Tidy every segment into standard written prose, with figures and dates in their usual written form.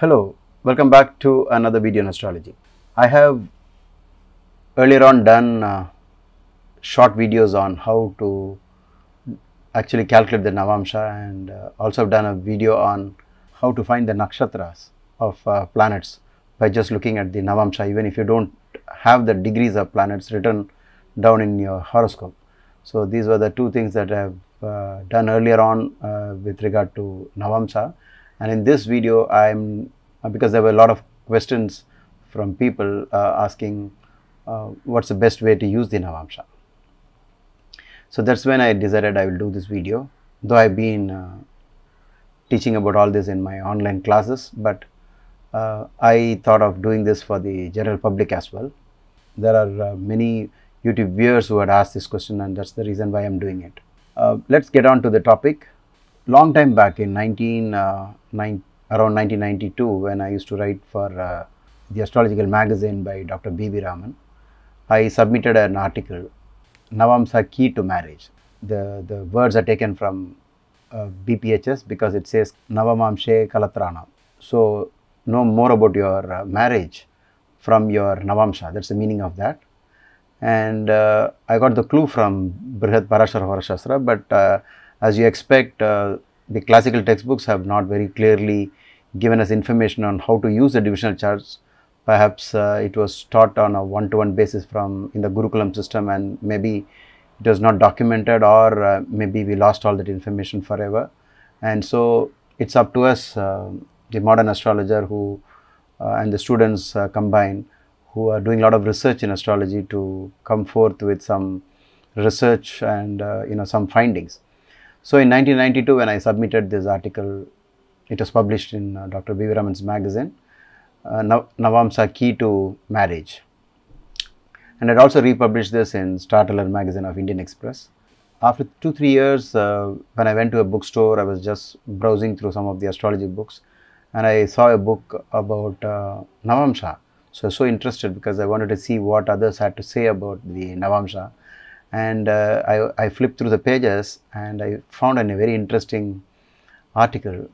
Hello, welcome back to another video on astrology. I have earlier on done short videos on how to actually calculate the Navamsha, and also have done a video on how to find the nakshatras of planets by just looking at the Navamsha, even if you don't have the degrees of planets written down in your horoscope. So these were the two things that I have done earlier on with regard to Navamsha. And in this video, because there were a lot of questions from people asking what's the best way to use the Navamsha. So that's when I decided I will do this video, though I've been teaching about all this in my online classes, but I thought of doing this for the general public as well. There are many YouTube viewers who had asked this question, and that's the reason why I'm doing it. Let's get on to the topic. Long time back in around 1992, when I used to write for the astrological magazine by Dr. B.V. Raman, I submitted an article, Navamsha Key to Marriage. The words are taken from BPHS because it says Navamamshe Kalatrana. So know more about your marriage from your Navamsha. That's the meaning of that. And I got the clue from Brihad Parashara Horashastra, but as you expect, the classical textbooks have not very clearly given us information on how to use the divisional charts. Perhaps it was taught on a one-to-one basis in the Gurukulam system, and maybe it was not documented, or maybe we lost all that information forever. And so it's up to us, the modern astrologer who and the students combined, who are doing a lot of research in astrology, to come forth with some research and some findings. So in 1992, when I submitted this article, it was published in Dr. B.V. Raman's magazine, Navamsha Key to Marriage. And I'd also republished this in Star Teller magazine of Indian Express. After 2-3 years, when I went to a bookstore, I was just browsing through some of the astrology books, and I saw a book about Navamsha. So I was so interested because I wanted to see what others had to say about the Navamsha. And I flipped through the pages, and I found a very interesting article.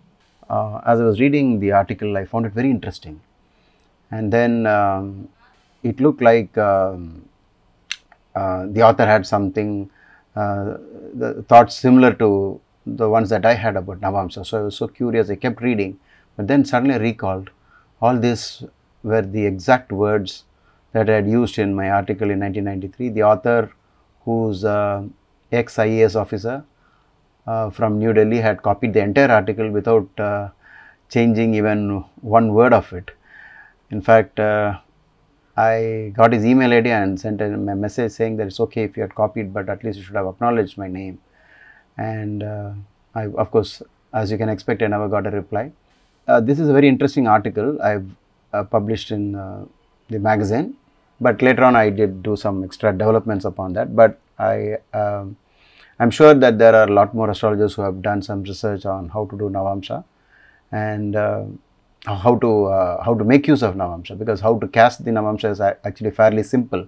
As I was reading the article, I found it very interesting. And then it looked like the author had something, the thoughts similar to the ones that I had about Navamsha. So I was so curious, I kept reading, but then suddenly I recalled all these were the exact words that I had used in my article in 1993. The author, who's ex-IAS officer from New Delhi, had copied the entire article without changing even one word of it. In fact, I got his email ID and sent him a message saying that it's okay if you had copied, but at least you should have acknowledged my name. And I, of course, as you can expect, I never got a reply. This is a very interesting article I've published in the magazine. But later on, I did do some extra developments upon that. But I'm sure that there are a lot more astrologers who have done some research on how to do Navamsha, and how to make use of Navamsha, because how to cast the Navamsha is actually fairly simple.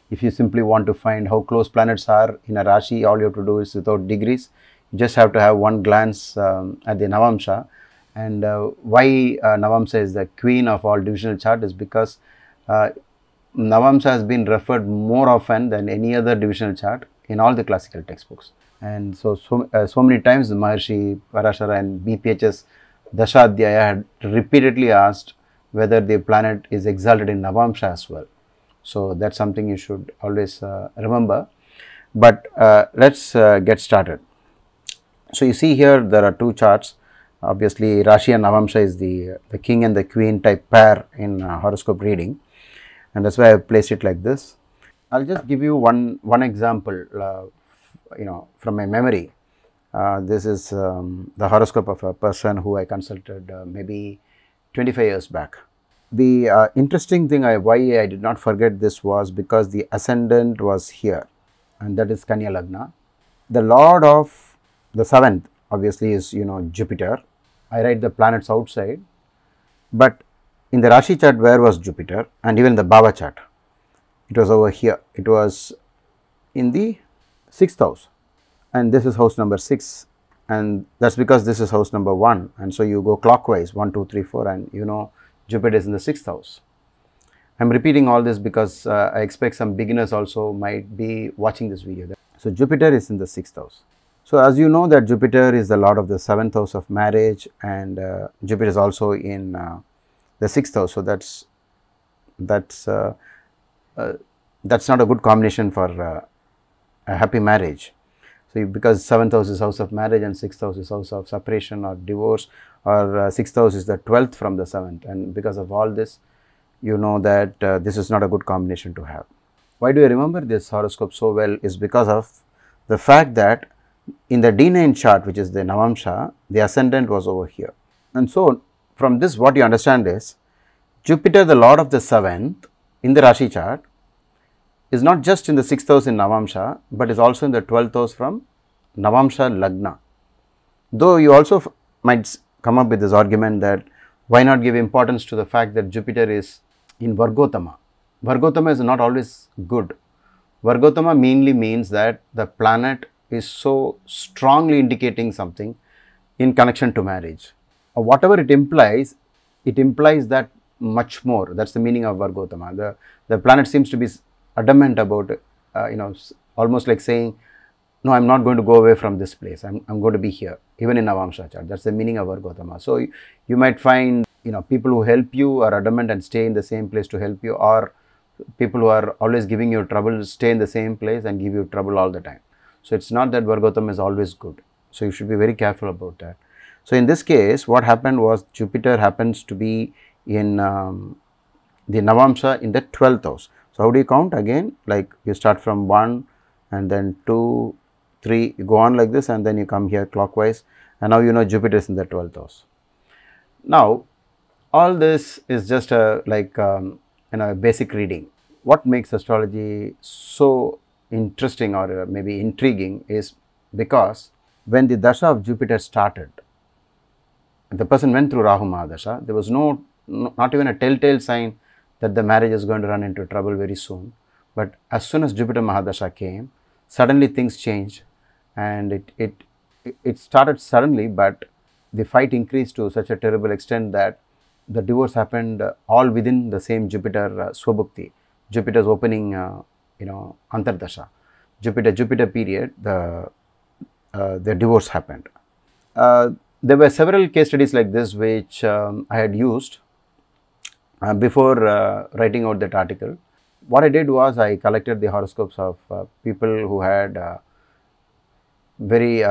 If you simply want to find how close planets are in a Rashi, all you have to do is, without degrees, you just have to have one glance at the Navamsha. And why Navamsha is the queen of all divisional chart is because Navamsha has been referred more often than any other divisional chart in all the classical textbooks. And so many times the Maharshi, Parashara and BPHS Dashadhyaya had repeatedly asked whether the planet is exalted in Navamsha as well. So that's something you should always remember. But let's get started. So you see here there are two charts. Obviously, Rashi and Navamsha is the king and the queen type pair in horoscope reading, and that's why I placed it like this. I'll just give you one example, from my memory. This is the horoscope of a person who I consulted maybe 25 years back. The interesting thing why I did not forget this was because the ascendant was here, and that is Kanya Lagna. The lord of the 7th obviously is Jupiter. I write the planets outside, but in the Rashi chart, where was Jupiter? And even the Bhava chart, it was over here. It was in the 6th house, and this is house number 6. and that's because this is house number 1, and so you go clockwise 1, 2, 3, 4, and you know Jupiter is in the 6th house. I am repeating all this because I expect some beginners also might be watching this video. So Jupiter is in the 6th house. So as you know that Jupiter is the lord of the 7th house of marriage, and Jupiter is also in the 6th house. So that's not a good combination for a happy marriage. So because 7th house is house of marriage and 6th house is house of separation or divorce, or 6th house is the 12th from the 7th, and because of all this, you know that this is not a good combination to have. Why do I remember this horoscope so well is because of the fact that in the D9 chart, which is the Navamsha, the ascendant was over here. And so from this what you understand is Jupiter, the lord of the 7th in the Rashi chart, is not just in the 6th house in Navamsha, but is also in the 12th house from Navamsha Lagna. Though you also might come up with this argument that why not give importance to the fact that Jupiter is in Vargotama. Vargotama is not always good. Vargotama mainly means that the planet is so strongly indicating something in connection to marriage. Whatever it implies that much more. That's the meaning of Vargotama. The planet seems to be adamant about, almost like saying, no, I am not going to go away from this place. I am going to be here, even in Navamsha chart. That's the meaning of Vargotama. So you might find, people who help you are adamant and stay in the same place to help you, or people who are always giving you trouble stay in the same place and give you trouble all the time. So it's not that Vargotama is always good. So you should be very careful about that. So in this case, what happened was Jupiter happens to be in the Navamsha in the 12th house. So how do you count? Again, like you start from 1 and then 2, 3, you go on like this, and then you come here clockwise, and now you know Jupiter is in the 12th house. Now all this is just a basic reading. What makes astrology so interesting or maybe intriguing is because when the dasha of Jupiter started, the person went through Rahu Mahadasha, there was not even a telltale sign that the marriage is going to run into trouble very soon. But as soon as Jupiter Mahadasha came, suddenly things changed, and it started suddenly, but the fight increased to such a terrible extent that the divorce happened all within the same Jupiter Swabhukti, Jupiter's opening Antardasha, Jupiter period, the divorce happened. There were several case studies like this which I had used before writing out that article. What I did was I collected the horoscopes of people who had very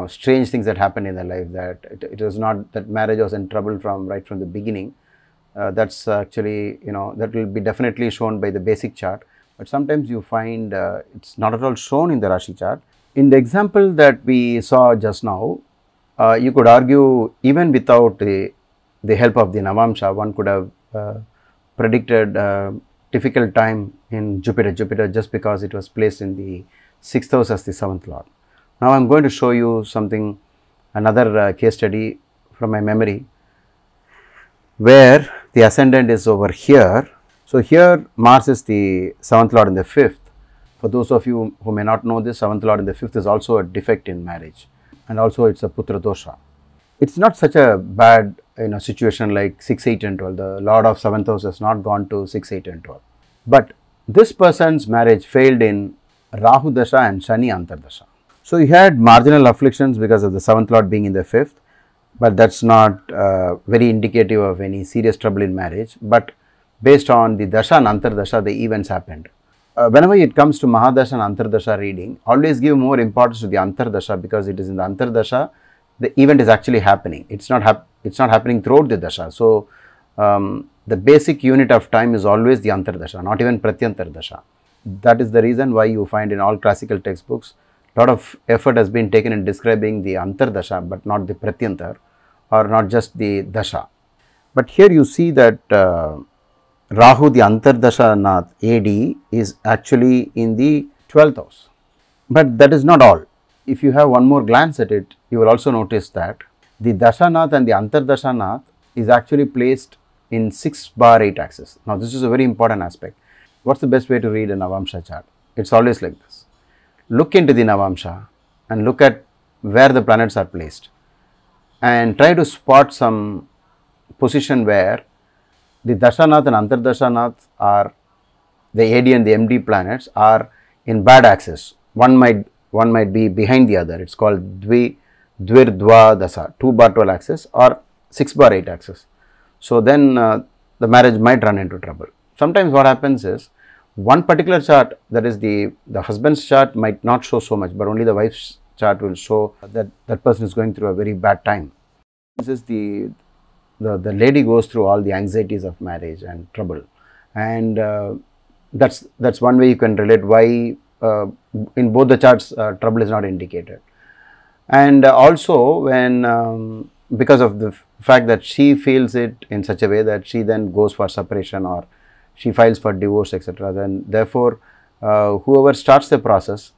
strange things that happened in their life, that it was not that marriage was in trouble right from the beginning. That's actually, that will be definitely shown by the basic chart, but sometimes you find it's not at all shown in the Rashi chart. In the example that we saw just now, you could argue even without the help of the Navamsha, one could have predicted difficult time in Jupiter just because it was placed in the 6th house as the 7th lord. Now I am going to show you something, another case study from my memory, where the ascendant is over here. So here Mars is the 7th lord in the 5th. For those of you who may not know this, 7th lord in the 5th is also a defect in marriage, and also it's a putra dosha. It's not such a bad situation like 6, 8 and 12. The lord of 7th house has not gone to 6, 8 and 12. But this person's marriage failed in Rahu Dasha and Shani Antardasha. So he had marginal afflictions because of the 7th lord being in the 5th, but that's not very indicative of any serious trouble in marriage. But based on the Dasha and Antardasha, the events happened. Whenever it comes to Mahadasha and Antardasha reading, always give more importance to the Antardasha, because it is in the Antardasha the event is actually happening. It's not happening throughout the dasha. So the basic unit of time is always the Antardasha, not even Pratyantar dasha. That is the reason why you find in all classical textbooks a lot of effort has been taken in describing the Antardasha, but not the Pratyantar, or not just the dasha. But here you see that Rahu, the Antardasha Nath AD, is actually in the 12th house. But that is not all. If you have one more glance at it, you will also notice that the Dashanath and the Antardashanath is actually placed in 6/8 axis. Now this is a very important aspect. What's the best way to read a Navamsha chart? It's always like this. Look into the Navamsha and look at where the planets are placed and try to spot some position where the Dashanath and Antardashanath are the AD and the MD planets are in bad axis. One might be behind the other. It's called Dvirdva Dasa, 2 bar 12 axis or 6 bar 8 axis. So then the marriage might run into trouble. Sometimes what happens is one particular chart, that is the husband's chart, might not show so much, but only the wife's chart will show that that person is going through a very bad time. This is the lady goes through all the anxieties of marriage and trouble, and that's one way you can relate why in both the charts trouble is not indicated. And also when because of the fact that she feels it in such a way that she then goes for separation or she files for divorce, etc., then therefore whoever starts the process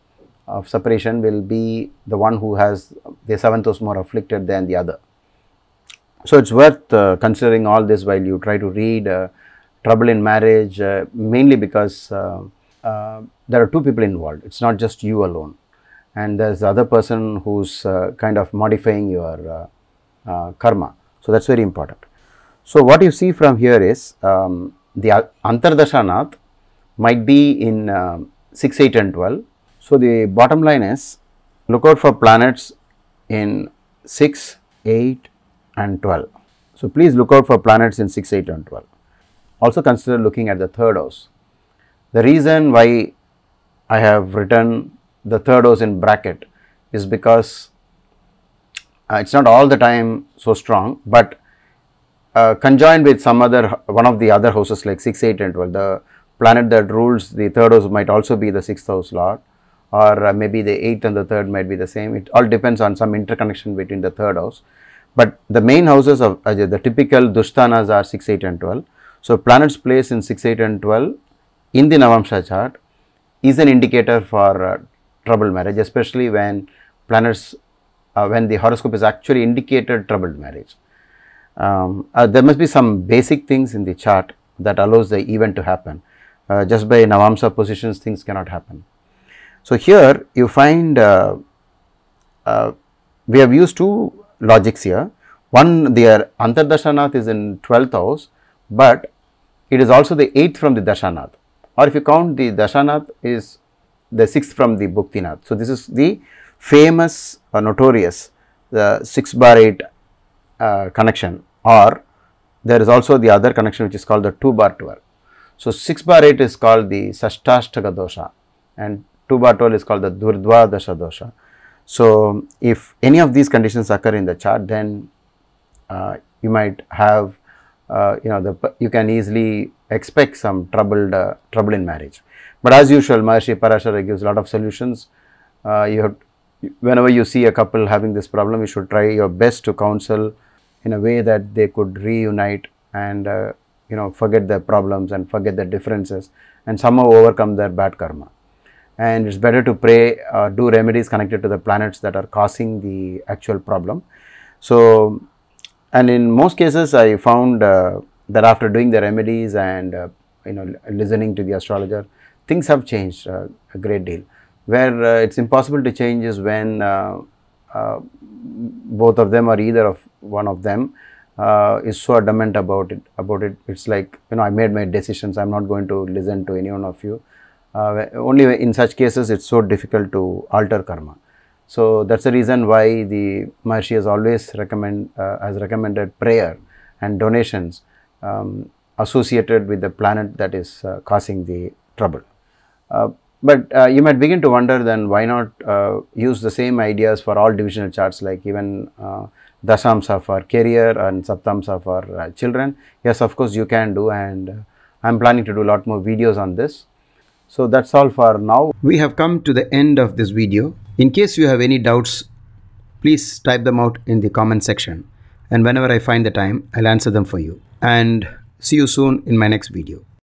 of separation will be the one who has the 7th house more afflicted than the other. So it's worth considering all this while you try to read trouble in marriage, mainly because there are 2 people involved. It's not just you alone, and there's the other person who's kind of modifying your karma. So that's very important. So what you see from here is the Antardashanath might be in 6, 8 and 12. So the bottom line is look out for planets in 6, 8 and 12. So please look out for planets in 6, 8 and 12. Also consider looking at the 3rd house. The reason why I have written the 3rd house in bracket is because it's not all the time so strong, but conjoined with some other one of the other houses like 6, 8 and 12, the planet that rules the 3rd house might also be the 6th house lord, or maybe the 8th and the 3rd might be the same. It all depends on some interconnection between the 3rd house, but the main houses of the typical Dushtanas are 6, 8 and 12. So planets placed in 6, 8 and 12 in the Navamsha chart is an indicator for troubled marriage, especially when planets when the horoscope is actually indicated troubled marriage. There must be some basic things in the chart that allows the event to happen. Just by Navamsa positions, things cannot happen. So here you find we have used 2 logics here. One, their Antardashanath is in 12th house, but it is also the 8th from the Dashanath, or if you count the Dashanath is the 6th from the Bhuktinath. So this is the famous or notorious the 6 bar 8 connection, or there is also the other connection which is called the 2 bar 12. So 6 bar 8 is called the Sashtashtaka dosha and 2 bar 12 is called the Durdva dasha dosha. So if any of these conditions occur in the chart, then you might have you can easily expect some trouble in marriage. But as usual, Maharishi Parashara gives a lot of solutions. Whenever you see a couple having this problem, you should try your best to counsel in a way that they could reunite and forget their problems and forget their differences and somehow overcome their bad karma. And it's better to pray, do remedies connected to the planets that are causing the actual problem. So, and in most cases I found that after doing the remedies and listening to the astrologer, things have changed a great deal. Where it's impossible to change is when both of them or either of one of them is so adamant about it. It's like, I made my decisions, I'm not going to listen to any one of you. Only in such cases it's so difficult to alter karma. So that's the reason why the Maharishi has always recommended prayer and donations associated with the planet that is causing the trouble. But you might begin to wonder, then why not use the same ideas for all divisional charts, like even Dashamsa for career and Saptamsa for children? Yes, of course you can do, and I'm planning to do a lot more videos on this. So that's all for now. We have come to the end of this video. In case you have any doubts, please type them out in the comment section, and whenever I find the time, I'll answer them for you. And see you soon in my next video.